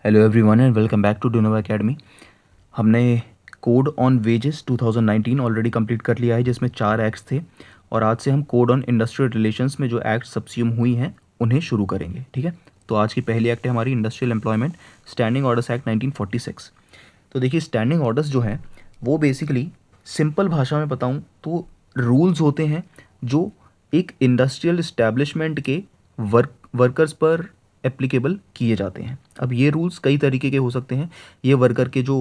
Hello everyone and welcome back to Dunova academy. हमने code on wages 2019 already complete कर लिया है, जिसमें 4 एक्ट्स थे और आज से हम कोड ऑन इंडस्ट्रियल रिलेशंस में जो एक्ट सब्स्यूम हुई हैं उन्हें शुरू करेंगे। ठीक है, तो आज की पहली एक्ट है हमारी industrial employment standing orders act 1946। तो देखिए, स्टैंडिंग ऑर्डर्स जो है वो बेसिकली सिंपल भाषा में बताऊँ तो रूल्स होते हैं जो एक इंडस्ट्रियल इस्टेब्लिशमेंट के वर्कर्स पर एप्लीकेबल किए जाते हैं। अब ये रूल्स कई तरीके के हो सकते हैं। ये वर्कर के जो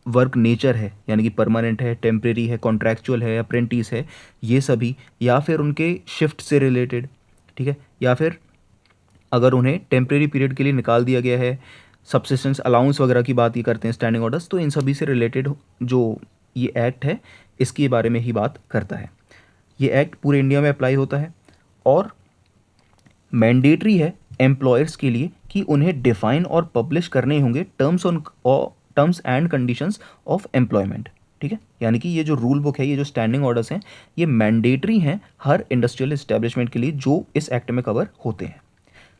वर्क नेचर है, यानी कि परमानेंट है, टेम्परेरी है, कॉन्ट्रैक्चुअल है, अप्रेंटिस है, ये सभी, या फिर उनके शिफ्ट से रिलेटेड, ठीक है, या फिर अगर उन्हें टेम्परेरी पीरियड के लिए निकाल दिया गया है, सब्सिस्टेंस अलाउंस वगैरह की बात ये करते हैं स्टैंडिंग ऑर्डर्स, तो इन सभी से रिलेटेड जो ये एक्ट है इसके बारे में ही बात करता है। ये एक्ट पूरे इंडिया में अप्लाई होता है और मैंडेटरी है एम्प्लॉयर्स के लिए कि उन्हें डिफाइन और पब्लिश करने होंगे terms and conditions of employment. ठीक है, यानी कि ये जो रूल बुक है, ये जो स्टैंडिंग ऑर्डर्स हैं, ये मैंडेटरी हैं हर इंडस्ट्रियल इस्टेब्लिशमेंट के लिए जो इस एक्ट में कवर होते हैं।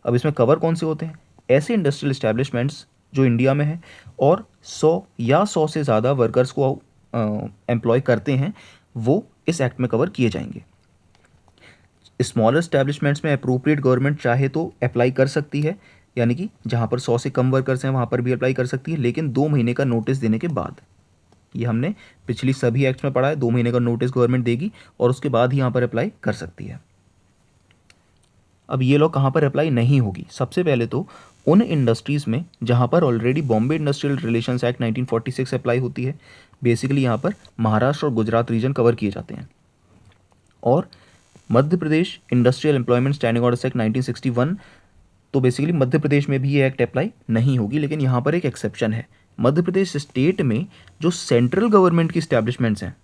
अब इसमें कवर कौन से होते हैं? ऐसे इंडस्ट्रियल इस्टेब्लिशमेंट्स जो इंडिया में हैं और 100 या 100 से ज़्यादा वर्कर्स को एम्प्लॉय करते हैं, वो इस एक्ट में कवर किए जाएंगे। स्मॉलर इस्टेब्लिशमेंट्स में अप्रोप्रिएट गवर्नमेंट चाहे तो अप्लाई कर सकती है, यानी कि जहाँ पर 100 से कम वर्कर्स हैं वहाँ पर भी अप्लाई कर सकती है, लेकिन 2 महीने का नोटिस देने के बाद। ये हमने पिछली सभी एक्ट्स में पढ़ा है, 2 महीने का नोटिस गवर्नमेंट देगी और उसके बाद ही यहाँ पर अप्लाई कर सकती है। अब ये लॉ कहाँ पर अप्लाई नहीं होगी? सबसे पहले तो उन इंडस्ट्रीज़ में जहाँ पर already Bombay industrial relations act 1946 apply होती है। बेसिकली यहाँ पर महाराष्ट्र और गुजरात रीजन कवर किए जाते हैं। और Madhya Pradesh industrial employment standing orders act 1961, तो बेसिकली मध्य प्रदेश में भी ये एक्ट अप्लाई नहीं होगी, लेकिन यहाँ पर एक एक्सेप्शन है। मध्य प्रदेश स्टेट में जो सेंट्रल गवर्नमेंट की स्टैब्लिशमेंट्स हैं,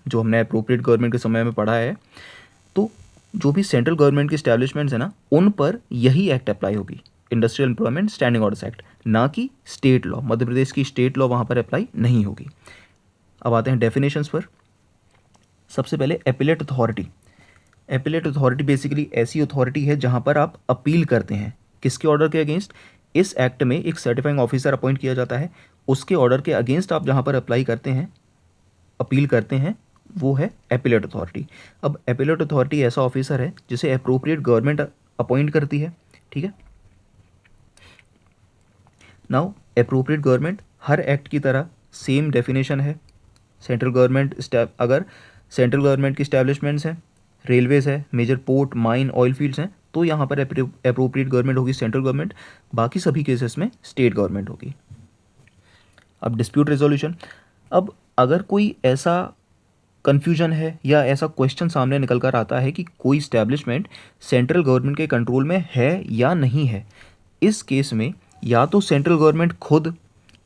जो हमने अप्रोप्रिएट गवर्नमेंट के समय में पढ़ा है, तो जो भी सेंट्रल गवर्नमेंट की स्टैब्लिशमेंट्स हैं ना, उन पर यही एक्ट अप्लाई होगी, industrial employment standing orders act, ना कि स्टेट लॉ। मध्य प्रदेश की स्टेट लॉ वहाँ पर अप्लाई नहीं होगी। अब आते हैं डेफिनेशंस पर। सबसे पहले appellate authority. Appellate authority basically ऐसी अथॉरिटी है जहां पर आप अपील करते हैं। किसके ऑर्डर के अगेंस्ट? इस एक्ट में एक सर्टिफाइंग ऑफिसर अपॉइंट किया जाता है, उसके ऑर्डर के अगेंस्ट आप जहां पर अप्लाई करते हैं, अपील करते हैं, वो है एपिलेट अथॉरिटी। अब एपिलेट अथॉरिटी ऐसा ऑफिसर है जिसे अप्रोप्रिएट गवर्नमेंट अपॉइंट करती है। ठीक है, नाउ अप्रोप्रिएट गवर्नमेंट हर एक्ट की तरह सेम डेफिनेशन है। सेंट्रल गवर्नमेंट अगर सेंट्रल गवर्नमेंट की स्टैब्लिशमेंट्स हैं, रेलवेज है, major port, mine, oil fields हैं, तो यहाँ पर अप्रोप्रिएट गवर्नमेंट होगी सेंट्रल गवर्नमेंट। बाकी सभी केसेस में स्टेट गवर्नमेंट होगी। अब डिस्प्यूट रेजोल्यूशन। अब अगर कोई ऐसा कन्फ्यूजन है या ऐसा क्वेश्चन सामने निकल कर आता है कि कोई स्टैब्लिशमेंट सेंट्रल गवर्नमेंट के कंट्रोल में है या नहीं है, इस केस में या तो सेंट्रल गवर्नमेंट खुद,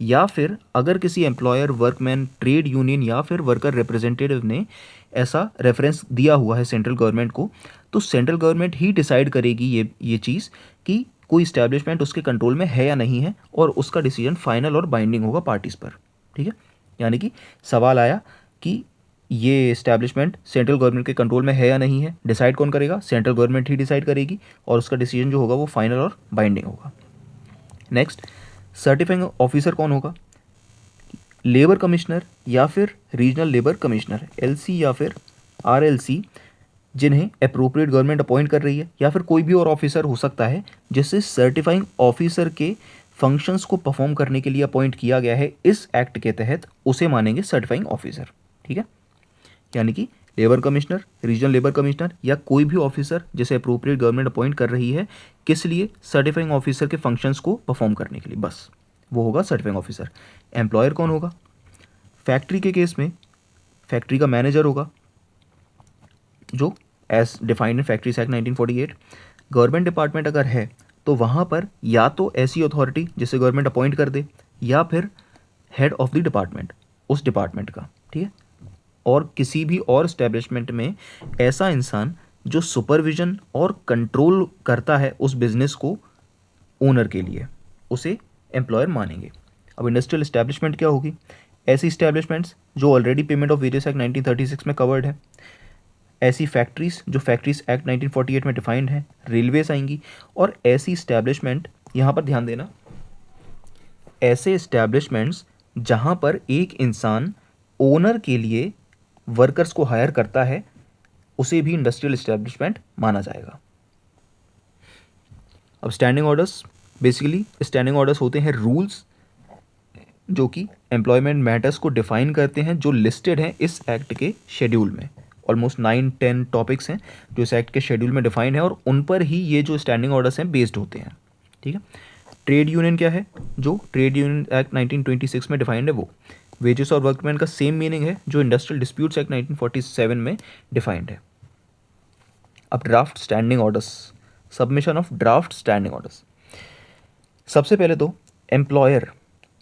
या फिर अगर किसी एम्प्लॉयर, वर्कमैन, ट्रेड यूनियन या फिर वर्कर रिप्रेजेंटेटिव ने ऐसा रेफरेंस दिया हुआ है सेंट्रल गवर्नमेंट को, तो सेंट्रल गवर्नमेंट ही डिसाइड करेगी ये चीज़ कि कोई इस्टेब्लिशमेंट उसके कंट्रोल में है या नहीं है, और उसका डिसीजन फाइनल और बाइंडिंग होगा पार्टीज़ पर। ठीक है, यानी कि सवाल आया कि ये इस्टेब्लिशमेंट सेंट्रल गवर्नमेंट के कंट्रोल में है या नहीं है, डिसाइड कौन करेगा? सेंट्रल गवर्नमेंट ही डिसाइड करेगी और उसका डिसीजन जो होगा वो फाइनल और बाइंडिंग होगा। नेक्स्ट, सर्टिफाइंग ऑफिसर कौन होगा? लेबर कमिश्नर या फिर रीजनल लेबर कमिश्नर, एलसी या फिर आरएलसी, जिन्हें अप्रोप्रिएट गवर्नमेंट अपॉइंट कर रही है, या फिर कोई भी और ऑफिसर हो सकता है जिससे सर्टिफाइंग ऑफिसर के फंक्शंस को परफॉर्म करने के लिए अपॉइंट किया गया है इस एक्ट के तहत, उसे मानेंगे सर्टिफाइंग ऑफिसर। ठीक है, यानी कि labour commissioner, regional labour commissioner या कोई भी ऑफिसर जिसे अप्रोप्रिएट गवर्नमेंट अपॉइंट कर रही है, किस लिए? सर्टिफाइंग ऑफिसर के फंक्शंस को परफॉर्म करने के लिए, बस वो होगा सर्टिफाइंग ऑफिसर। एम्प्लॉयर कौन होगा? फैक्ट्री के केस में फैक्ट्री का मैनेजर होगा, जो as defined in factories act 1948। Government department अगर है तो वहाँ पर या तो ऐसी अथॉरिटी जिसे गवर्नमेंट अपॉइंट कर दे, या फिर हेड ऑफ द डिपार्टमेंट, उस डिपार्टमेंट का। ठीक है, और किसी भी और स्टैब्लिशमेंट में ऐसा इंसान जो सुपरविजन और कंट्रोल करता है उस बिजनेस को ओनर के लिए, उसे एम्प्लॉयर मानेंगे। अब इंडस्ट्रियल इस्टेब्लिशमेंट क्या होगी? ऐसी इस्टेब्लिशमेंट्स जो already payment of wages act 1936 में कवर्ड है, ऐसी फैक्ट्रीज जो फैक्ट्रीज एक्ट 1948 में डिफाइंड है, रेलवेज आएंगी, और ऐसी इस्टेब्लिशमेंट, यहाँ पर ध्यान देना, ऐसे इस्टेब्लिशमेंट्स जहाँ पर एक इंसान ओनर के लिए वर्कर्स को हायर करता है उसे भी इंडस्ट्रियल इस्टेब्लिशमेंट माना जाएगा। अब standing orders, basically standing orders होते हैं रूल्स जो कि एम्प्लॉयमेंट मैटर्स को डिफाइन करते हैं, जो लिस्टेड हैं इस एक्ट के शेड्यूल में। ऑलमोस्ट 9-10 टॉपिक्स हैं जो इस एक्ट के शेड्यूल में डिफाइन है और उन पर ही ये जो स्टैंडिंग ऑर्डर्स हैं बेस्ड होते हैं। ठीक है। ट्रेड यूनियन क्या है? जो ट्रेड यूनियन एक्ट 1926 में डिफाइंड है वो। वेजेस और वर्कमैन का सेम मीनिंग है जो इंडस्ट्रियल डिस्प्यूट्स एक्ट 1947 में डिफाइंड है। अब draft standing orders, submission of draft standing orders. सबसे पहले तो एम्प्लॉयर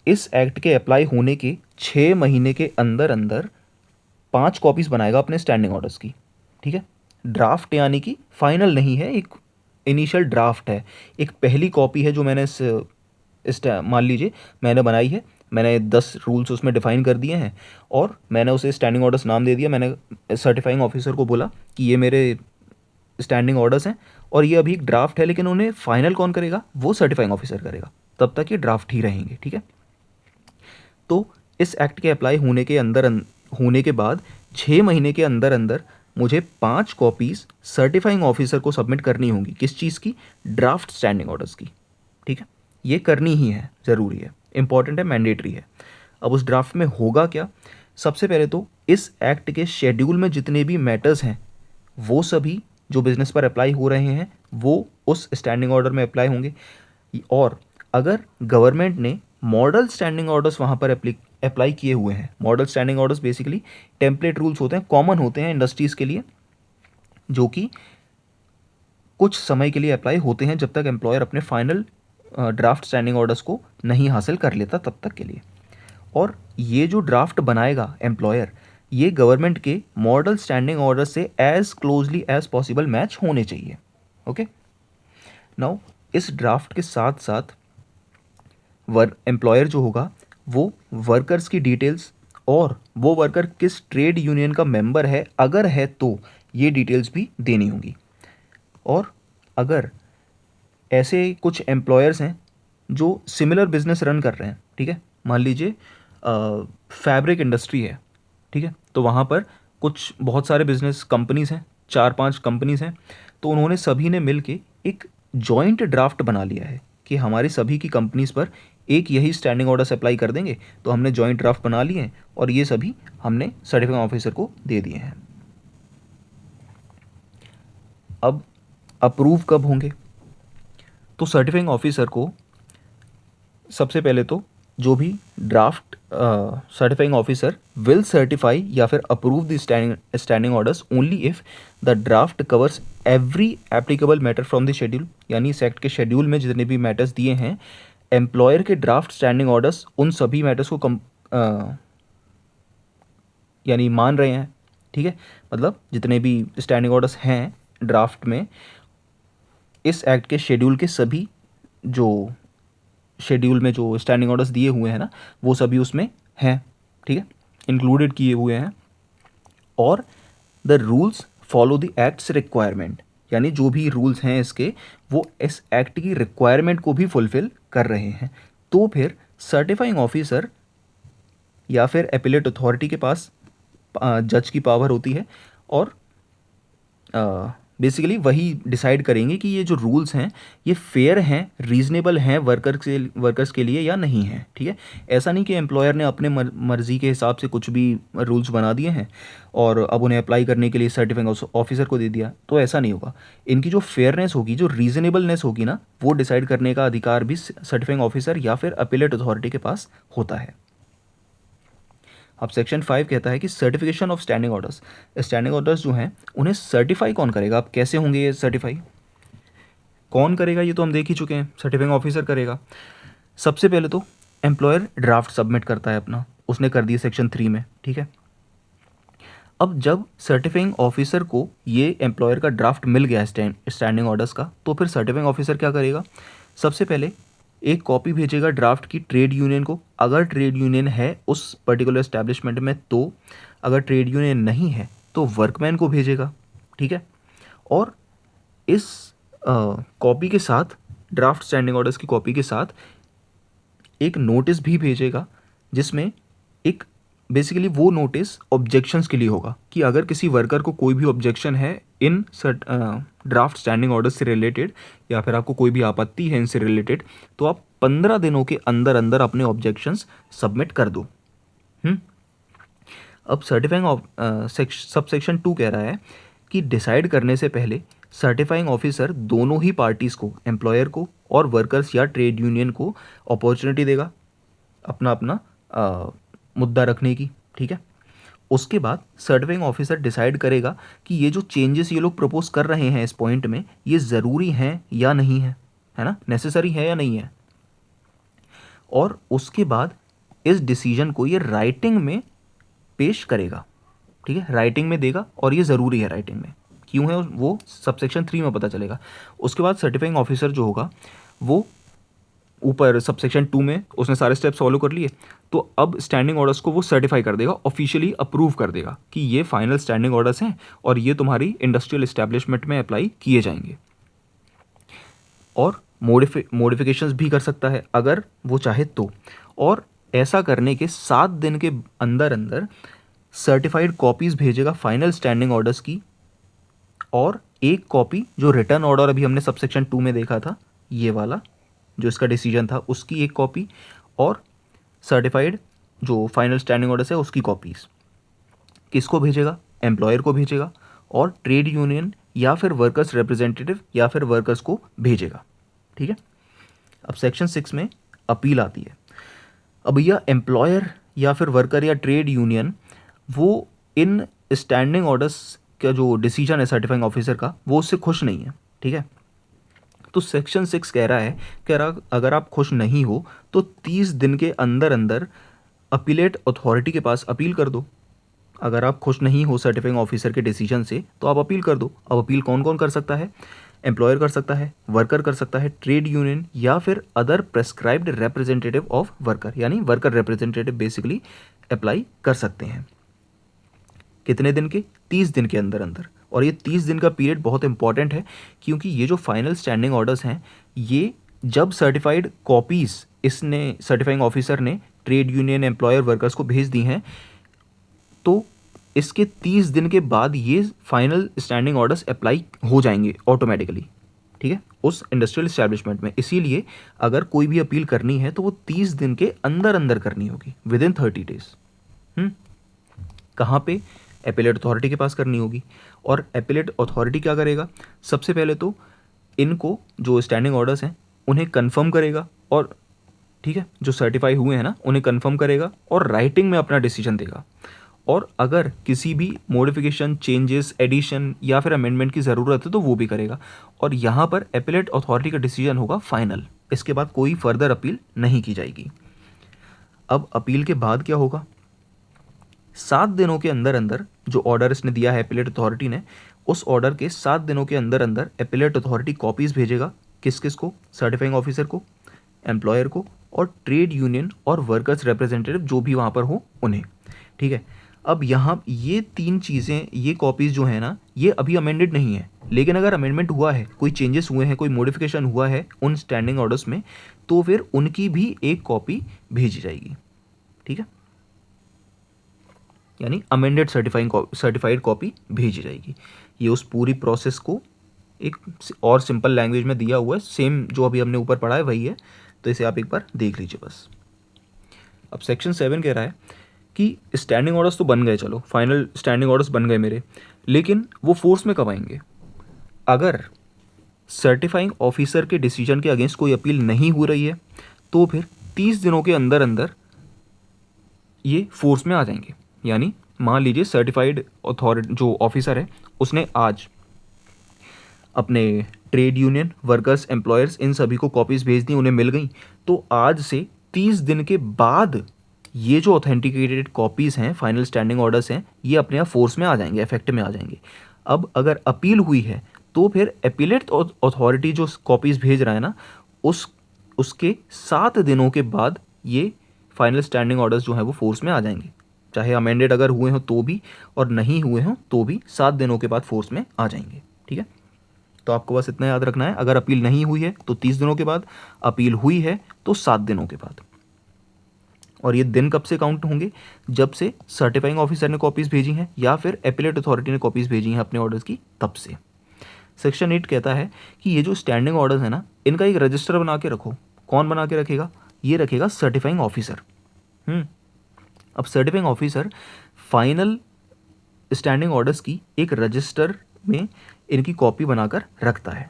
इस एक्ट के अप्लाई होने के 6 महीने के अंदर अंदर 5 कॉपीज़ बनाएगा अपने स्टैंडिंग ऑर्डर्स की। ठीक है। ड्राफ्ट यानी कि फाइनल नहीं है, एक इनिशियल ड्राफ्ट है, एक पहली कॉपी है जो मैंने मान लीजिए मैंने बनाई है, मैंने 10 रूल्स उसमें डिफाइन कर दिए हैं और मैंने उसे स्टैंडिंग ऑर्डर्स नाम दे दिया। मैंने सर्टिफाइंग ऑफिसर को बोला कि ये मेरे स्टैंडिंग ऑर्डर्स हैं और ये अभी एक ड्राफ्ट है, लेकिन उन्हें फाइनल कौन करेगा? वो सर्टिफाइंग ऑफिसर करेगा, तब तक ये ड्राफ्ट ही रहेंगे। ठीक है। तो इस एक्ट के अप्लाई होने के बाद 6 महीने के अंदर अंदर मुझे 5 कॉपीज़ सर्टिफाइंग ऑफिसर को सबमिट करनी होंगी। किस चीज़ की? ड्राफ्ट स्टैंडिंग ऑर्डर्स की। ठीक है। ये करनी ही है, ज़रूरी है, इंपॉर्टेंट है, मैंडेटरी है। अब उस ड्राफ्ट में होगा क्या? सबसे पहले तो इस एक्ट के शेड्यूल में जितने भी मैटर्स हैं वो सभी जो बिजनेस पर अप्लाई हो रहे हैं वो उस स्टैंडिंग ऑर्डर में अप्लाई होंगे। और अगर गवर्नमेंट ने मॉडल स्टैंडिंग ऑर्डर्स वहाँ पर अप्लाई किए हुए हैं, model standing orders basically template rules होते हैं, कॉमन होते हैं इंडस्ट्रीज़ के लिए, जो कि कुछ समय के लिए अप्लाई होते हैं जब तक एम्प्लॉयर अपने फाइनल ड्राफ्ट स्टैंडिंग ऑर्डर्स को नहीं हासिल कर लेता तब तक के लिए। और ये जो ड्राफ्ट बनाएगा एम्प्लॉयर, ये गवर्नमेंट के मॉडल स्टैंडिंग ऑर्डर से as closely as possible match होने चाहिए। ओके। नाउ इस ड्राफ्ट के साथ साथ एम्प्लॉयर जो होगा वो वर्कर्स की डिटेल्स और वो वर्कर किस ट्रेड यूनियन का मेंबर है अगर है तो ये डिटेल्स भी देनी होंगी। और अगर ऐसे कुछ एम्प्लॉयर्स हैं जो सिमिलर बिजनेस रन कर रहे हैं, ठीक है, मान लीजिए फैब्रिक इंडस्ट्री है, ठीक है, तो वहाँ पर कुछ बहुत सारे बिजनेस कंपनीज़ हैं, 4-5 कंपनीज़ हैं, तो उन्होंने सभी ने मिल के एक जॉइंट ड्राफ्ट बना लिया है कि हमारी सभी की कंपनीज़ पर एक यही स्टैंडिंग ऑर्डर से अप्लाई कर देंगे। तो हमने जॉइंट ड्राफ्ट बना लिए हैं और ये सभी हमने सर्टिफाइंग ऑफिसर को दे दिए हैं। अब अप्रूव कब होंगे? तो सर्टिफाइंग ऑफिसर को सबसे पहले तो जो भी draft certifying officer will certify या फिर approve the standing orders only if the draft covers every applicable matter from the schedule. यानी इस एक्ट के शेड्यूल में जितने भी मैटर्स दिए हैं, एम्प्लॉयर के ड्राफ्ट स्टैंडिंग ऑर्डर्स उन सभी मैटर्स को यानी मान रहे हैं। ठीक है। मतलब जितने भी स्टैंडिंग ऑर्डर्स हैं ड्राफ्ट में, इस एक्ट के शेड्यूल के सभी जो शेड्यूल में जो स्टैंडिंग ऑर्डर्स दिए हुए हैं ना, वो सभी उसमें हैं। ठीक है, इंक्लूडेड किए हुए हैं। और the rules follow the acts requirement, यानी जो भी रूल्स हैं इसके वो इस एक्ट की रिक्वायरमेंट को भी फुलफिल कर रहे हैं। तो फिर सर्टिफाइंग ऑफिसर या फिर एपिलेट अथॉरिटी के पास जज की पावर होती है और बेसिकली वही डिसाइड करेंगे कि ये जो रूल्स हैं ये फेयर हैं, रीज़नेबल हैं वर्कर्स के लिए या नहीं हैं। ठीक है। ऐसा नहीं कि एम्प्लॉयर ने अपने मर्ज़ी के हिसाब से कुछ भी रूल्स बना दिए हैं और अब उन्हें अप्लाई करने के लिए सर्टिफाइंग ऑफिसर को दे दिया, तो ऐसा नहीं होगा। इनकी जो फेयरनेस होगी, जो रीज़नेबलनेस होगी ना, वो डिसाइड करने का अधिकार भी सर्टिफाइंग ऑफिसर या फिर अपीलेट अथॉरिटी के पास होता है। अब सेक्शन 5 कहता है कि certification of standing orders. Standing orders जो हैं उन्हें सर्टिफाई कौन करेगा? अब कैसे होंगे ये सर्टिफाई, कौन करेगा? ये तो हम देख ही चुके हैं, सर्टिफाइंग ऑफिसर करेगा। सबसे पहले तो एम्प्लॉयर ड्राफ्ट सबमिट करता है अपना, उसने कर दिया सेक्शन 3 में। ठीक है। अब जब सर्टिफाइंग ऑफिसर को ये एम्प्लॉयर का ड्राफ्ट मिल गया स्टैंडिंग ऑर्डर्स का, तो फिर सर्टिफाइंग ऑफिसर क्या करेगा? सबसे पहले एक कॉपी भेजेगा ड्राफ्ट की ट्रेड यूनियन को, अगर ट्रेड यूनियन है उस पर्टिकुलर एस्टैब्लिशमेंट में तो, अगर ट्रेड यूनियन नहीं है तो वर्कमैन को भेजेगा। ठीक है। और इस कॉपी के साथ, ड्राफ्ट स्टैंडिंग ऑर्डर्स की कॉपी के साथ एक नोटिस भी भेजेगा जिसमें एक बेसिकली वो नोटिस ऑब्जेक्शंस के लिए होगा कि अगर किसी वर्कर को कोई भी ऑब्जेक्शन है इन ड्राफ्ट स्टैंडिंग ऑर्डर से रिलेटेड या फिर आपको कोई भी आपत्ति है इनसे रिलेटेड, तो आप 15 दिनों के अंदर अंदर अपने ऑब्जेक्शंस सबमिट कर दो। अब सर्टिफाइंग सब सेक्शन 2 कह रहा है कि डिसाइड करने से पहले सर्टिफाइंग ऑफिसर दोनों ही पार्टीज़ को, एम्प्लॉयर को और वर्कर्स या ट्रेड यूनियन को अपॉर्चुनिटी देगा अपना अपना मुद्दा रखने की। ठीक है, उसके बाद सर्टिफाइंग ऑफिसर डिसाइड करेगा कि ये जो चेंजेस ये लोग प्रपोज कर रहे हैं इस पॉइंट में, ये ज़रूरी हैं या नहीं है ना, नेसेसरी है या नहीं है। और उसके बाद इस डिसीजन को ये राइटिंग में पेश करेगा। ठीक है, राइटिंग में देगा और ये ज़रूरी है राइटिंग में, क्यों है वो सबसेक्शन 3 में पता चलेगा। उसके बाद सर्टिफाइंग ऑफिसर जो होगा वो ऊपर सबसेक्शन 2 में उसने सारे स्टेप्स फॉलो कर लिए, तो अब स्टैंडिंग ऑर्डर्स को वो सर्टिफाई कर देगा, ऑफिशियली अप्रूव कर देगा कि ये फाइनल स्टैंडिंग ऑर्डर्स हैं और ये तुम्हारी इंडस्ट्रियल इस्टेब्लिशमेंट में अप्लाई किए जाएंगे। और मॉडिफिकेशंस भी कर सकता है अगर वो चाहे तो। और ऐसा करने के 7 दिन के अंदर अंदर सर्टिफाइड कॉपीज़ भेजेगा फाइनल स्टैंडिंग ऑर्डर्स की, और एक कॉपी जो रिटर्न ऑर्डर अभी हमने सबसेक्शन 2 में देखा था, ये वाला जो इसका डिसीजन था उसकी एक कॉपी, और सर्टिफाइड जो फाइनल स्टैंडिंग ऑर्डर्स है उसकी कॉपीज़ किसको भेजेगा, एम्प्लॉयर को भेजेगा और ट्रेड यूनियन या फिर वर्कर्स रिप्रेजेंटेटिव या फिर वर्कर्स को भेजेगा। ठीक है, अब सेक्शन 6 में अपील आती है। अब यह एम्प्लॉयर या फिर वर्कर या ट्रेड यूनियन वो इन स्टैंडिंग ऑर्डर्स का जो डिसीजन है सर्टिफाइंग ऑफिसर का, वो उससे खुश नहीं है। ठीक है, तो सेक्शन 6 कह रहा अगर आप खुश नहीं हो तो 30 दिन के अंदर अंदर अपीलेट अथॉरिटी के पास अपील कर दो। अगर आप खुश नहीं हो सर्टिफाइंग ऑफिसर के डिसीजन से तो आप अपील कर दो। अब अपील कौन कौन कर सकता है, एम्प्लॉयर कर सकता है, वर्कर कर सकता है, ट्रेड यूनियन या फिर other prescribed representative of worker, यानी वर्कर रिप्रेजेंटेटिव बेसिकली अप्लाई कर सकते हैं। कितने दिन के, 30 दिन के अंदर अंदर। और ये 30 दिन का पीरियड बहुत इंपॉर्टेंट है क्योंकि ये जो फाइनल स्टैंडिंग ऑर्डर्स हैं ये जब सर्टिफाइड कॉपीज़ इसने सर्टिफाइंग ऑफिसर ने ट्रेड यूनियन, एम्प्लॉयर, वर्कर्स को भेज दी हैं, तो इसके 30 दिन के बाद ये फाइनल स्टैंडिंग ऑर्डर्स अप्लाई हो जाएंगे ऑटोमेटिकली। ठीक है, उस इंडस्ट्रियल इस्टेब्लिशमेंट में। इसीलिए अगर कोई भी अपील करनी है तो वो 30 दिन के अंदर अंदर करनी होगी, विद इन 30 डेज। कहाँ पे, एपेलेट अथॉरिटी के पास करनी होगी। और एपेलेट अथॉरिटी क्या करेगा, सबसे पहले तो इनको जो स्टैंडिंग ऑर्डर्स हैं उन्हें कंफर्म करेगा, और ठीक है जो सर्टिफाई हुए हैं ना उन्हें कंफर्म करेगा और राइटिंग में अपना डिसीजन देगा। और अगर किसी भी मॉडिफिकेशन, चेंजेस, एडिशन या फिर अमेंडमेंट की ज़रूरत है तो वो भी करेगा। और यहाँ पर एपेलेट अथॉरिटी का डिसीजन होगा फाइनल, इसके बाद कोई फर्दर अपील नहीं की जाएगी। अब अपील के बाद क्या होगा, 7 दिनों के अंदर अंदर जो ऑर्डर इसने दिया है एपेलेट अथॉरिटी ने, उस ऑर्डर के 7 दिनों के अंदर अंदर एपेलेट अथॉरिटी कॉपीज़ भेजेगा किस किस को, सर्टिफाइंग ऑफिसर को, एम्प्लॉयर को और ट्रेड यूनियन और वर्कर्स रिप्रेजेंटेटिव जो भी वहाँ पर हो उन्हें। ठीक है, अब यहाँ ये 3 चीज़ें, ये कॉपीज़ जो है ना ये अभी अमेंडेड नहीं है, लेकिन अगर अमेंडमेंट हुआ है, कोई चेंजेस हुए हैं, कोई मॉडिफिकेशन हुआ है उन स्टैंडिंग ऑर्डर्स में, तो फिर उनकी भी एक कॉपी भेजी जाएगी। ठीक है, यानी अमेंडेड सर्टिफाइड कॉपी भेजी जाएगी। ये उस पूरी प्रोसेस को एक और सिंपल लैंग्वेज में दिया हुआ है, सेम जो अभी हमने ऊपर पढ़ा है वही है, तो इसे आप एक बार देख लीजिए बस। अब सेक्शन 7 कह रहा है कि स्टैंडिंग ऑर्डर्स तो बन गए, चलो फाइनल स्टैंडिंग ऑर्डर्स बन गए मेरे, लेकिन वो फोर्स में कब आएंगे, अगर सर्टिफाइंग ऑफिसर के डिसीजन के अगेंस्ट कोई अपील नहीं हो रही है तो फिर 30 दिनों के अंदर अंदर ये फोर्स में आ जाएंगे। यानी मान लीजिए सर्टिफाइड अथॉरिटी जो ऑफिसर है उसने आज अपने ट्रेड यूनियन, वर्कर्स, एम्प्लॉयर्स इन सभी को कॉपीज़ भेज दी, उन्हें मिल गई, तो आज से 30 दिन के बाद ये जो ऑथेंटिकेटेड कॉपीज़ हैं, फाइनल स्टैंडिंग ऑर्डर्स हैं, ये अपने आप फोर्स में आ जाएंगे, इफेक्ट में आ जाएंगे। अब अगर अपील हुई है तो फिर अपीलेट अथॉरिटी जो कॉपीज़ भेज रहा है ना उसके 7 दिनों के बाद ये फाइनल स्टैंडिंग ऑर्डर्स जो हैं वो फोर्स में आ जाएंगे, चाहे अमेंडेड अगर हुए हों तो भी और नहीं हुए हों तो भी 7 दिनों के बाद फोर्स में आ जाएंगे। ठीक है, तो आपको बस इतना याद रखना है, अगर अपील नहीं हुई है तो 30 दिनों के बाद, अपील हुई है तो 7 दिनों के बाद। और ये दिन कब से काउंट होंगे, जब से सर्टिफाइंग ऑफिसर ने कॉपीज़ भेजी हैं या फिर एपिलेट अथॉरिटी ने कॉपीज़ भेजी हैं अपने ऑर्डर्स की, तब से। सेक्शन 8 कहता है कि ये जो स्टैंडिंग ऑर्डर्स है ना, इनका एक रजिस्टर बना के रखो। कौन बना के रखेगा, ये रखेगा सर्टिफाइंग ऑफिसर। अब certifying officer final standing orders की एक रजिस्टर में इनकी कॉपी बनाकर रखता है,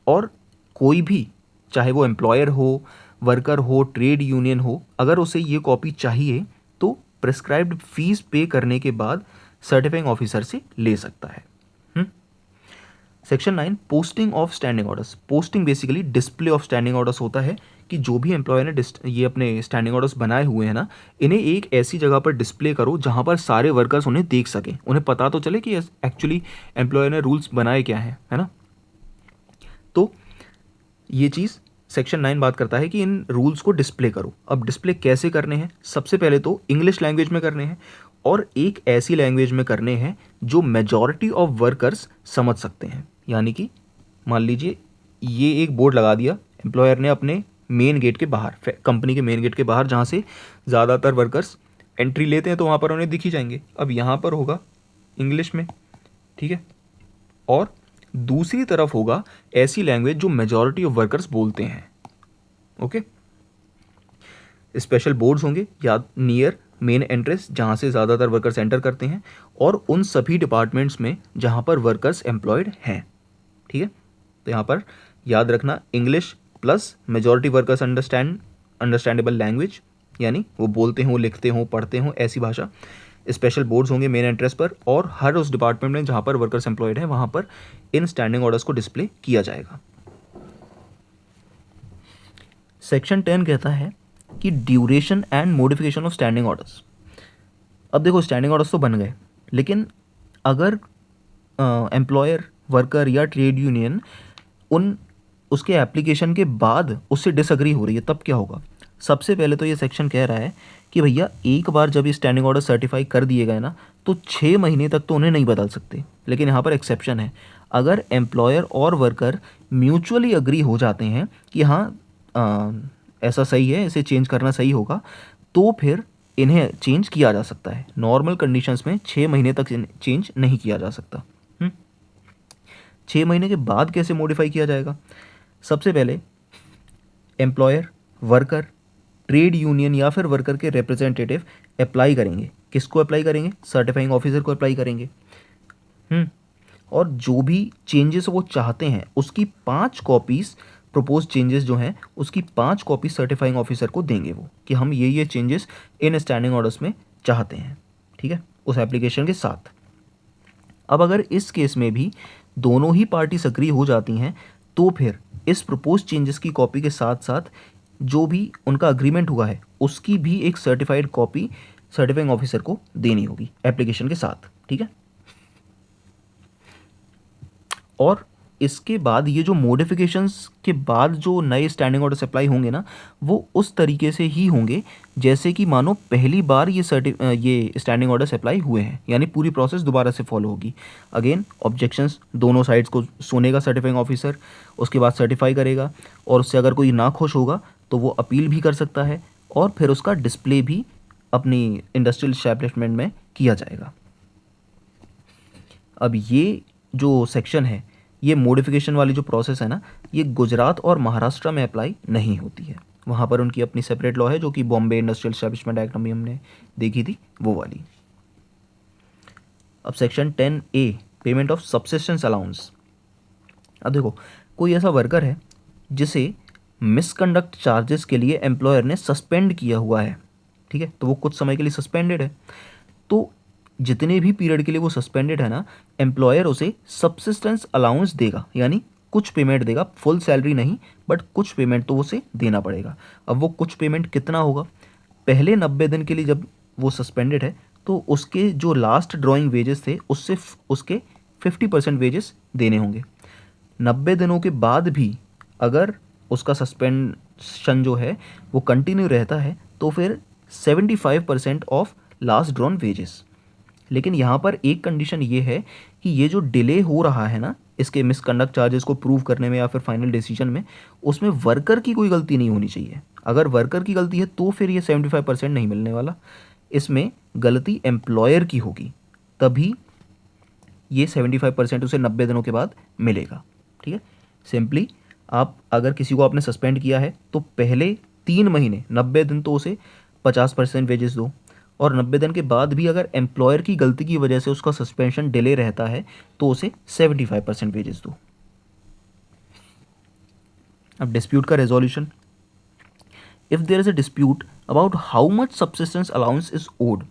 और कोई भी, चाहे वो एम्प्लॉयर हो, वर्कर हो, ट्रेड यूनियन हो, अगर उसे ये कॉपी चाहिए तो प्रिस्क्राइब्ड फीस पे करने के बाद सर्टिफाइंग ऑफिसर से ले सकता है। Section 9 posting of standing orders. Posting basically display of standing orders होता है कि जो भी एम्प्लॉयर ने ये अपने स्टैंडिंग ऑर्डर्स बनाए हुए हैं ना, इन्हें एक ऐसी जगह पर डिस्प्ले करो जहां पर सारे वर्कर्स उन्हें देख सकें, उन्हें पता तो चले कि एक्चुअली एम्प्लॉयर ने रूल्स बनाए क्या है ना। तो ये चीज़ सेक्शन 9 बात करता है कि इन रूल्स को डिस्प्ले करो। अब डिस्प्ले कैसे करने हैं, सबसे पहले तो इंग्लिश लैंग्वेज में करने हैं, और एक ऐसी लैंग्वेज में करने हैं जो मेजॉरिटी ऑफ वर्कर्स समझ सकते हैं। यानी कि मान लीजिए ये एक बोर्ड लगा दिया एम्प्लॉयर ने अपने मेन गेट के बाहर, कंपनी के मेन गेट के बाहर, जहाँ से ज़्यादातर वर्कर्स एंट्री लेते हैं, तो वहाँ पर उन्हें दिख ही जाएंगे। अब यहाँ पर होगा इंग्लिश में, ठीक है, और दूसरी तरफ होगा ऐसी लैंग्वेज जो मेजॉरिटी ऑफ वर्कर्स बोलते हैं। ओके, स्पेशल बोर्ड्स होंगे या नियर मेन एंट्रेंस, जहाँ से ज़्यादातर वर्कर्स एंटर करते हैं, और उन सभी डिपार्टमेंट्स में जहाँ पर वर्कर्स एम्प्लॉयड हैं। ठीक है, तो यहाँ पर याद रखना English plus majority workers understandable language, यानी वो बोलते हों, लिखते हों, पढ़ते हों, ऐसी भाषा। स्पेशल बोर्ड्स होंगे मेन एंट्रेंस पर, और हर उस डिपार्टमेंट में जहाँ पर वर्कर्स एम्प्लॉयड हैं वहाँ पर इन स्टैंडिंग ऑर्डर्स को डिस्प्ले किया जाएगा। सेक्शन 10 कहता है कि duration and modification of standing orders. अब देखो स्टैंडिंग ऑर्डर्स तो बन गए, लेकिन अगर एम्प्लॉयर, वर्कर या ट्रेड यूनियन उसके एप्लीकेशन के बाद उससे डिसएग्री हो रही है, तब क्या होगा। सबसे पहले तो ये सेक्शन कह रहा है कि भैया एक बार जब ये स्टैंडिंग ऑर्डर सर्टिफाई कर दिए गए ना, तो 6 महीने तक तो उन्हें नहीं बदल सकते। लेकिन यहाँ पर एक्सेप्शन है, अगर एम्प्लॉयर और वर्कर म्यूचुअली अग्री हो जाते हैं कि हाँ ऐसा सही है, इसे चेंज करना सही होगा, तो फिर इन्हें चेंज किया जा सकता है। नॉर्मल कंडीशंस में 6 महीने तक चेंज नहीं किया जा सकता। 6 महीने के बाद कैसे मॉडिफाई किया जाएगा। सबसे पहले एम्प्लॉयर, वर्कर, ट्रेड यूनियन या फिर वर्कर के रिप्रेजेंटेटिव अप्लाई करेंगे। किसको अप्लाई करेंगे, सर्टिफाइंग ऑफिसर को अप्लाई करेंगे। और जो भी चेंजेस वो चाहते हैं उसकी 5 कॉपीज़, प्रपोज चेंजेस जो हैं उसकी 5 कॉपी सर्टिफाइंग ऑफिसर को देंगे वो, कि हम ये चेंजेस इन स्टैंडिंग ऑर्डर्स में चाहते हैं। ठीक है, उस एप्लीकेशन के साथ। अब अगर इस केस में भी दोनों ही पार्टीज अग्री हो जाती हैं, तो फिर इस प्रपोज चेंजेस की कॉपी के साथ साथ जो भी उनका अग्रीमेंट हुआ है उसकी भी एक सर्टिफाइड कॉपी सर्टिफाइंग ऑफिसर को देनी होगी एप्लीकेशन के साथ। ठीक है, और इसके बाद ये जो मॉडिफिकेशंस के बाद जो नए स्टैंडिंग ऑर्डर अप्लाई होंगे ना, वो उस तरीके से ही होंगे जैसे कि मानो पहली बार ये स्टैंडिंग ऑर्डर्स अप्लाई हुए हैं, यानी पूरी प्रोसेस दोबारा से फॉलो होगी। अगेन ऑब्जेक्शंस दोनों साइड्स को सुनेगा सर्टिफाइंग ऑफिसर, उसके बाद सर्टिफाई करेगा, और उससे अगर कोई ना खुश होगा तो वो अपील भी कर सकता है, और फिर उसका डिस्प्ले भी अपनी इंडस्ट्रियल एस्टैब्लिशमेंट में किया जाएगा। अब ये जो सेक्शन है, ये मॉडिफिकेशन वाली जो प्रोसेस है ना, ये गुजरात और महाराष्ट्र में अप्लाई नहीं होती है। वहाँ पर उनकी अपनी सेपरेट लॉ है, जो कि बॉम्बे इंडस्ट्रियल एस्टैब्लिशमेंट एक्ट में हमने देखी थी, वो वाली। अब section 10A payment of subsistence allowance. अब देखो कोई ऐसा वर्कर है जिसे मिसकंडक्ट चार्जेस के लिए एम्प्लॉयर ने सस्पेंड किया हुआ है। ठीक है, तो वो कुछ समय के लिए सस्पेंडेड है, तो जितने भी पीरियड के लिए वो सस्पेंडेड है ना, एम्प्लॉयर उसे सबसिस्टेंस अलाउंस देगा, यानी कुछ पेमेंट देगा, फुल सैलरी नहीं बट कुछ पेमेंट तो उसे देना पड़ेगा। अब वो कुछ पेमेंट कितना होगा, पहले 90 दिन के लिए जब वो सस्पेंडेड है तो उसके जो लास्ट ड्रॉइंग वेजेस थे उससे उसके 50% वेजेस देने होंगे। 90 दिनों के बाद भी अगर उसका सस्पेंशन जो है वो कंटिन्यू रहता है तो फिर 75% ऑफ लास्ट ड्रॉन वेजेस। लेकिन यहाँ पर एक कंडीशन ये है कि ये जो डिले हो रहा है ना इसके मिसकंडक्ट चार्जेस को प्रूव करने में या फिर फाइनल डिसीजन में, उसमें वर्कर की कोई गलती नहीं होनी चाहिए। अगर वर्कर की गलती है तो फिर ये 75% नहीं मिलने वाला, इसमें गलती एम्प्लॉयर की होगी, तभी ये 75% उसे 90 दिनों के बाद मिलेगा। ठीक है, सिंपली आप अगर किसी को आपने सस्पेंड किया है तो पहले 3 महीने 90 दिन तो उसे 50% वेजेस दो, और 90 दिन के बाद भी अगर एम्प्लॉयर की गलती की वजह से उसका सस्पेंशन डिले रहता है तो उसे 75% वेजेस दो। अब डिस्प्यूट का resolution, if there is a dispute about how much subsistence allowance is owed,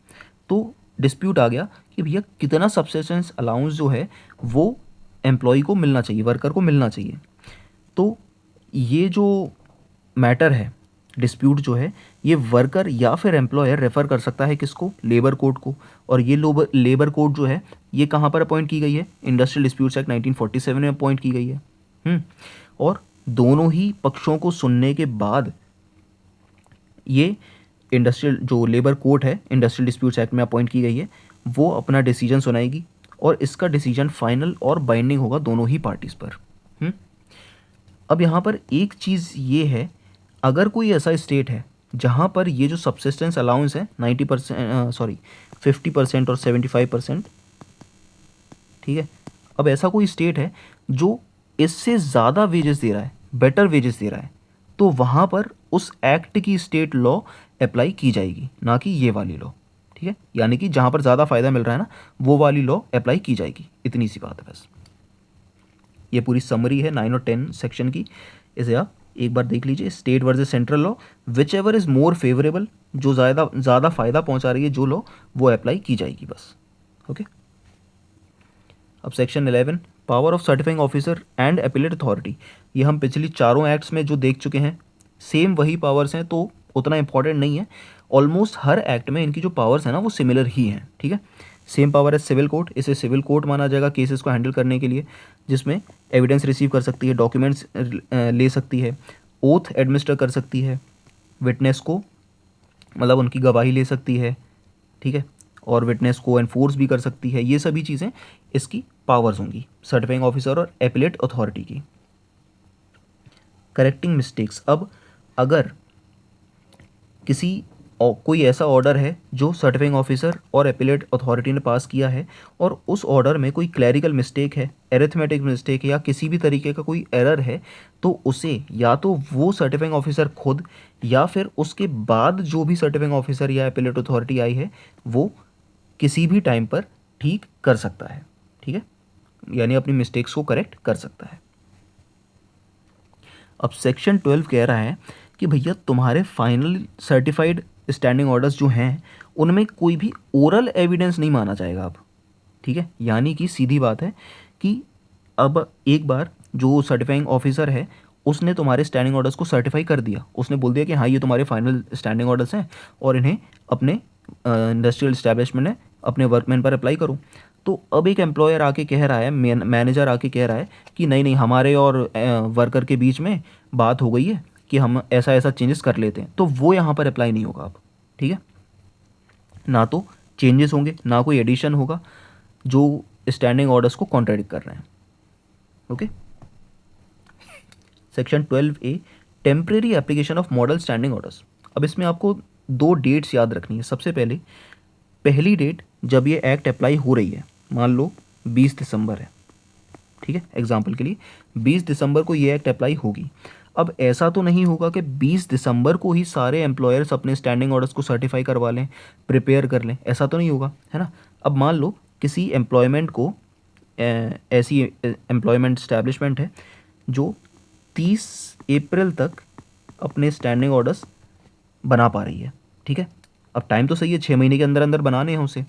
तो डिस्प्यूट आ गया कि भैया कितना सबसिस्टेंस अलाउंस जो है वो एम्प्लॉय को मिलना चाहिए, वर्कर को मिलना चाहिए। तो ये जो मैटर है, डिस्प्यूट जो है, ये वर्कर या फिर एम्प्लॉयर रेफ़र कर सकता है किसको, लेबर कोर्ट को। और ये लेबर कोर्ट जो है ये कहाँ पर अपॉइंट की गई है, इंडस्ट्रियल डिस्प्यूट्स एक्ट 1947 में अपॉइंट की गई है। और दोनों ही पक्षों को सुनने के बाद ये इंडस्ट्रियल जो लेबर कोर्ट है इंडस्ट्रियल डिस्प्यूट्स एक्ट में अपॉइंट की गई है, वो अपना डिसीजन सुनाएगी और इसका डिसीजन फाइनल और बाइंडिंग होगा दोनों ही पार्टीज़ पर। अब यहाँ पर एक चीज़ ये है, अगर कोई ऐसा स्टेट है जहाँ पर ये जो सबसिस्टेंस अलाउंस है 50% और 75%, ठीक है, अब ऐसा कोई स्टेट है जो इससे ज़्यादा वेजेस दे रहा है, बेटर वेजेस दे रहा है, तो वहाँ पर उस एक्ट की स्टेट लॉ अप्लाई की जाएगी, ना कि ये वाली लॉ। ठीक है, यानी कि जहाँ पर ज़्यादा फ़ायदा मिल रहा है ना, वो वाली लॉ अप्लाई की जाएगी। इतनी सी बात है बस। ये पूरी समरी है 9 और 10 सेक्शन की, इसे आप एक बार देख लीजिए। State versus central law, which ever is more favourable, जो ज़्यादा फ़ायदा पहुंचा रही है जो लॉ, वो अप्लाई की जाएगी बस। ओके। अब section 11, power of certifying officer and appellate authority. ये हम पिछली चारों एक्ट्स में जो देख चुके हैं, सेम वही पावर्स हैं, तो उतना इंपॉर्टेंट नहीं है। ऑलमोस्ट हर एक्ट में इनकी जो पावर्स हैं ना वो सिमिलर ही हैं। ठीक है, सेम पावर है सिविल कोर्ट, इसे सिविल कोर्ट माना जाएगा केसेस को हैंडल करने के लिए, जिसमें एविडेंस रिसीव कर सकती है, डॉक्यूमेंट्स ले सकती है, ओथ एडमिनिस्टर कर सकती है, विटनेस को मतलब उनकी गवाही ले सकती है। ठीक है, और विटनेस को एनफोर्स भी कर सकती है। ये सभी चीज़ें इसकी पावर्स होंगी सर्टिफाइंग ऑफिसर और एपीलेट अथॉरिटी की। करेक्टिंग मिस्टेक्स, अब अगर कोई ऐसा ऑर्डर है जो सर्टिफाइंग ऑफिसर और एपीलेट अथॉरिटी ने पास किया है और उस ऑर्डर में कोई क्लैरिकल मिस्टेक है, एरिथमेटिक मिस्टेक है या किसी भी तरीके का कोई एरर है, तो उसे या तो वो सर्टिफाइंग ऑफिसर खुद या फिर उसके बाद जो भी सर्टिफाइंग ऑफिसर या एपीलेट अथॉरिटी आई है वो किसी भी टाइम पर ठीक कर सकता है। ठीक है, यानी अपनी मिस्टेक्स को करेक्ट कर सकता है। अब सेक्शन 12 कह रहा है कि भैया तुम्हारे फाइनल सर्टिफाइड स्टैंडिंग ऑर्डर्स जो हैं उनमें कोई भी ओरल एविडेंस नहीं माना जाएगा अब। ठीक है, यानी कि सीधी बात है कि अब एक बार जो सर्टिफाइंग ऑफिसर है उसने तुम्हारे स्टैंडिंग ऑर्डर्स को सर्टिफाई कर दिया, उसने बोल दिया कि हाँ ये तुम्हारे फाइनल स्टैंडिंग ऑर्डर्स हैं और इन्हें अपने इंडस्ट्रियल इस्टेब्लिशमेंट में अपने वर्कमैन पर अप्लाई करो। तो अब एक एम्प्लॉयर आके कह रहा है, मैनेजर आके कह रहा है कि नहीं नहीं हमारे और वर्कर के बीच में बात हो गई है कि हम ऐसा ऐसा चेंजेस कर लेते हैं, तो वो यहाँ पर अप्लाई नहीं होगा अब। ठीक है, ना तो चेंजेस होंगे ना कोई एडिशन होगा जो स्टैंडिंग ऑर्डर्स को कॉन्ट्रडिक्ट कर रहे हैं। Okay. Section 12A, temporary application of model standing orders. अब इसमें आपको 2 डेट्स याद रखनी है। सबसे पहले पहली डेट जब ये एक्ट अप्लाई हो रही है, मान लो 20 दिसंबर है, ठीक है, एग्जाम्पल के लिए 20 दिसंबर को ये एक्ट अप्लाई होगी। अब ऐसा तो नहीं होगा कि 20 दिसंबर को ही सारे एम्प्लॉयर्स अपने स्टैंडिंग ऑर्डर्स को सर्टिफाई करवा लें, प्रिपेयर कर लें, ऐसा तो नहीं होगा, है ना। अब मान लो किसी एम्प्लॉयमेंट को ऐसी एम्प्लॉयमेंट इस्टेब्लिशमेंट है जो 30 अप्रैल तक अपने स्टैंडिंग ऑर्डर्स बना पा रही है। ठीक है, अब टाइम तो सही है, 6 महीने के अंदर अंदर बनाने हैं उसे,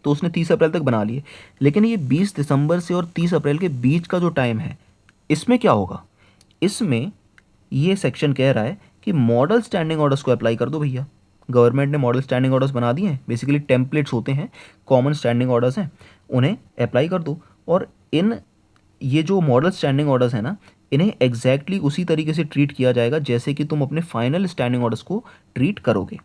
तो उसने 30 अप्रैल तक बना लिए। लेकिन ये 20 दिसंबर से और 30 अप्रैल के बीच का जो टाइम है, इसमें क्या होगा, इसमें ये सेक्शन कह रहा है कि मॉडल स्टैंडिंग ऑर्डर्स को अप्लाई कर दो भैया। गवर्नमेंट ने मॉडल स्टैंडिंग ऑर्डर्स बना दिए हैं, बेसिकली टेम्पलेट्स होते हैं, कॉमन स्टैंडिंग ऑर्डर्स हैं, उन्हें अप्लाई कर दो। और ये जो मॉडल स्टैंडिंग ऑर्डर्स हैं ना, इन्हें एग्जैक्टली उसी तरीके से ट्रीट किया जाएगा जैसे कि तुम अपने फाइनल स्टैंडिंग ऑर्डर्स को ट्रीट करोगे।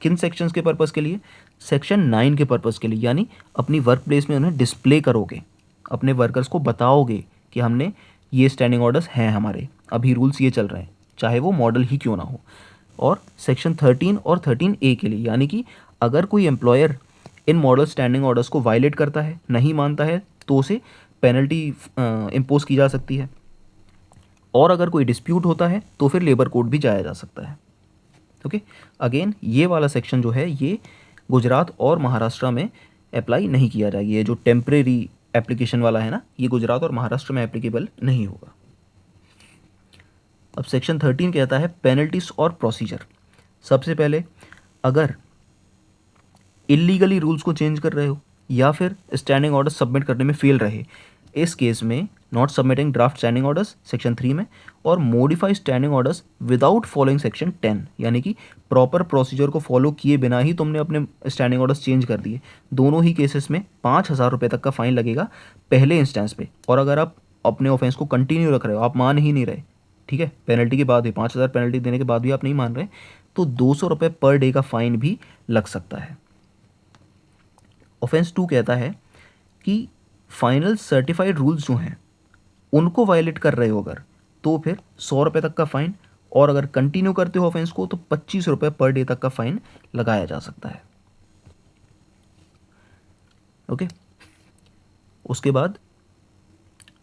किन सेक्शंस के पर्पज़ के लिए, सेक्शन 9 के पर्पज़ के लिए, यानी अपनी वर्क प्लेस में उन्हें डिस्प्ले करोगे, अपने वर्कर्स को बताओगे कि हमने ये स्टैंडिंग ऑर्डर्स हैं हमारे, अभी रूल्स ये चल रहे हैं, चाहे वो मॉडल ही क्यों ना हो। और सेक्शन 13 और 13A के लिए, यानी कि अगर कोई employer in model standing orders को वायलेट करता है, नहीं मानता है, तो उसे पेनल्टी इम्पोज की जा सकती है। और अगर कोई डिस्प्यूट होता है तो फिर लेबर कोर्ट भी जाया जा सकता है। ओके, अगेन ये वाला सेक्शन जो है ये गुजरात और महाराष्ट्र में अप्लाई नहीं किया जाएगा। ये जो टेम्परेरी एप्लीकेशन वाला है ना, ये गुजरात और महाराष्ट्र में एप्लीकेबल नहीं होगा। अब सेक्शन 13 कहता है पेनल्टीज और प्रोसीजर। सबसे पहले, अगर इलीगली रूल्स को चेंज कर रहे हो या फिर स्टैंडिंग ऑर्डर सबमिट करने में फेल रहे, इस केस में not submitting draft standing orders section 3 में, और modified standing orders without following section 10, यानी कि प्रॉपर प्रोसीजर को फॉलो किए बिना ही तुमने अपने स्टैंडिंग ऑर्डर्स चेंज कर दिए, दोनों ही केसेस में 5,000 रुपये तक का फाइन लगेगा पहले इंस्टेंस पे। और अगर आप अपने ऑफेंस को कंटिन्यू रख रहे हो, आप मान ही नहीं रहे, ठीक है, पेनल्टी के बाद भी 5,000 पेनल्टी देने के बाद भी आप नहीं मान रहे, तो 200 रुपये पर डे का फाइन भी लग सकता है। ऑफेंस 2 कहता है कि फाइनल सर्टिफाइड रूल्स जो हैं उनको वायलेट कर रहे हो अगर, तो फिर 100 रुपये तक का फाइन, और अगर कंटिन्यू करते हो ऑफेंस को तो 25 रुपये पर डे तक का फाइन लगाया जा सकता है। ओके, उसके बाद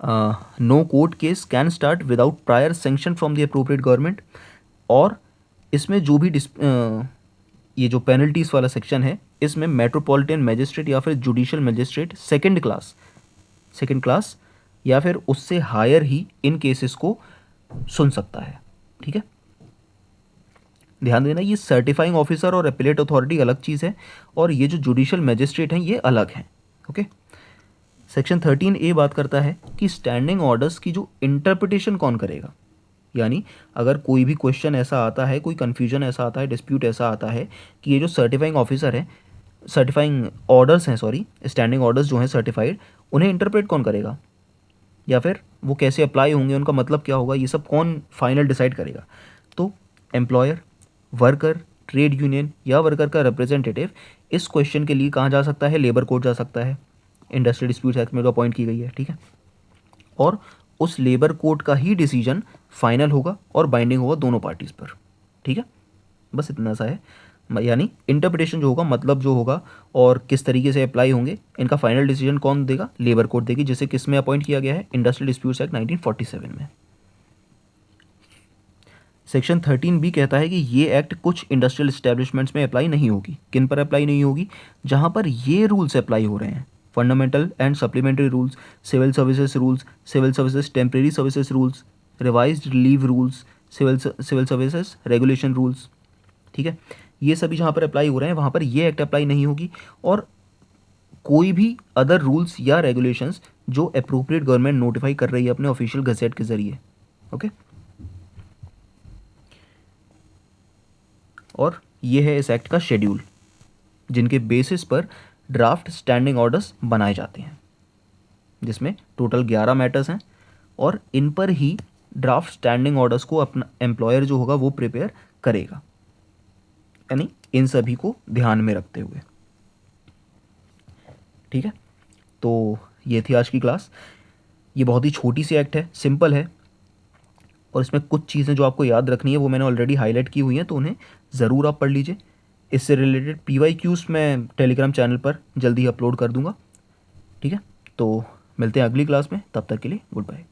no court case can start without prior sanction from the appropriate government. और इसमें जो भी ये जो पेनल्टीज वाला सेक्शन है, इसमें मेट्रोपॉलिटन मजिस्ट्रेट या फिर जुडिशियल मजिस्ट्रेट सेकंड क्लास या फिर उससे हायर ही इन केसेस को सुन सकता है। ठीक है, ध्यान देना, ये सर्टिफाइंग ऑफिसर और अपीलेट अथॉरिटी अलग चीज़ है, और ये जो जुडिशियल मजिस्ट्रेट हैं ये अलग हैं। ओके, सेक्शन 13A बात करता है कि स्टैंडिंग ऑर्डर्स की जो इंटरप्रिटेशन कौन करेगा। यानी अगर कोई भी क्वेश्चन ऐसा आता है, कोई कन्फ्यूजन ऐसा आता है, डिस्प्यूट ऐसा आता है कि ये जो सर्टिफाइंग ऑफिसर है, सर्टिफाइंग ऑर्डर्स हैं, सॉरी स्टैंडिंग ऑर्डर्स जो हैं सर्टिफाइड, उन्हें इंटरप्रेट कौन करेगा, या फिर वो कैसे अप्लाई होंगे, उनका मतलब क्या होगा, ये सब कौन फाइनल डिसाइड करेगा। तो एम्प्लॉयर, वर्कर, ट्रेड यूनियन या वर्कर का रिप्रेजेंटेटिव इस क्वेश्चन के लिए कहाँ जा सकता है, लेबर कोर्ट जा सकता है, इंडस्ट्रियल डिस्प्यूट एक्ट में जो अपॉइंट की गई है। ठीक है, और उस लेबर कोर्ट का ही डिसीजन फाइनल होगा और बाइंडिंग होगा दोनों पार्टीज़ पर। ठीक है, बस इतना सा है, यानी इंटरप्रिटेशन जो होगा, मतलब जो होगा और किस तरीके से अप्लाई होंगे, इनका फाइनल डिसीजन कौन देगा, लेबर कोर्ट देगी, जिसे किस में अपॉइंट किया गया है, इंडस्ट्रियल डिस्प्यूट्स एक्ट 1947 में। सेक्शन 13B कहता है कि ये एक्ट कुछ इंडस्ट्रियल इस्टेब्लिशमेंट्स में अप्लाई नहीं होगी। किन पर अप्लाई नहीं होगी, जहाँ पर ये रूल्स अप्लाई हो रहे हैं, fundamental and supplementary rules, civil services temporary services rules, revised leave rules, civil services regulation rules. ठीक है, ये सभी जहाँ पर अप्लाई हो रहे हैं वहाँ पर ये एक्ट अप्लाई नहीं होगी, और कोई भी अदर रूल्स या रेगुलेशंस जो अप्रोप्रिएट गवर्नमेंट नोटिफाई कर रही है अपने ऑफिशियल गजेट के जरिए। ओके, और ये है इस एक्ट का शेड्यूल, जिनके बेसिस पर ड्राफ्ट स्टैंडिंग ऑर्डर्स बनाए जाते हैं, जिसमें टोटल 11 मैटर्स हैं, और इन पर ही ड्राफ्ट स्टैंडिंग ऑर्डर्स को अपना एम्प्लॉयर जो होगा वो प्रिपेयर करेगा, यानी इन सभी को ध्यान में रखते हुए। ठीक है, तो ये थी आज की क्लास। ये बहुत ही छोटी सी एक्ट है, सिंपल है, और इसमें कुछ चीज़ें जो आपको याद रखनी है वो मैंने ऑलरेडी हाईलाइट की हुई हैं, तो उन्हें ज़रूर आप पढ़ लीजिए। इससे रिलेटेड PYQs मैं टेलीग्राम चैनल पर जल्दी अपलोड कर दूंगा। ठीक है, तो मिलते हैं अगली क्लास में, तब तक के लिए गुड बाय।